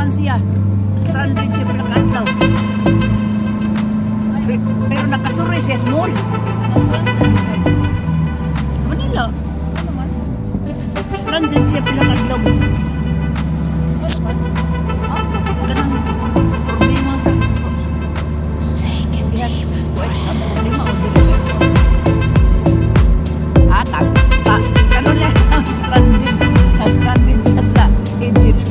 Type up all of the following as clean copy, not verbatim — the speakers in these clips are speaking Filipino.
kuan siya. Stranded siya pala kadlaw. Pero nakasuroy siya sa mall. Sa Manila. Stranded siya pala kadlaw. Ganang problema sa problema o atag sa kanon lang stranded sa Egypt,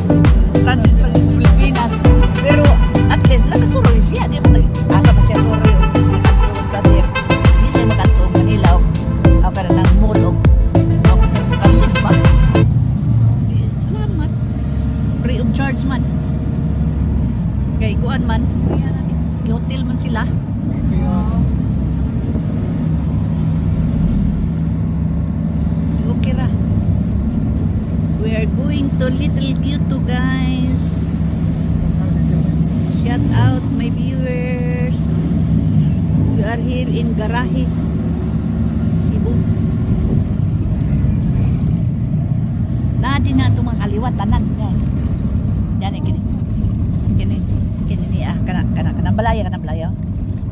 stranded pa sa Pilipinas, pero at least nakasuroy siya, di ba? Asa pa siya suroy hindi siya makatuong Manila o para ng mall o sa stranded pa. Salamat, free of charge man kay kuan man, kay hotel man sila. Okay ra. We are going to Little Kyoto, guys. Shout out my viewers. We are here in Garahi, Cebu. Nadi na itong mga kaliwat, tanan. Yan, kini ni kanang balaya,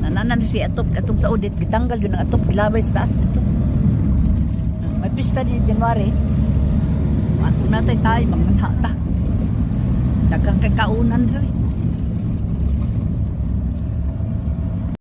nananan si atop sa audit, gitanggal yun ang atop, gilabay sa taas ito. May pista di January. Kung natay tayo, magmanhata. Dagang kay kaunan rin.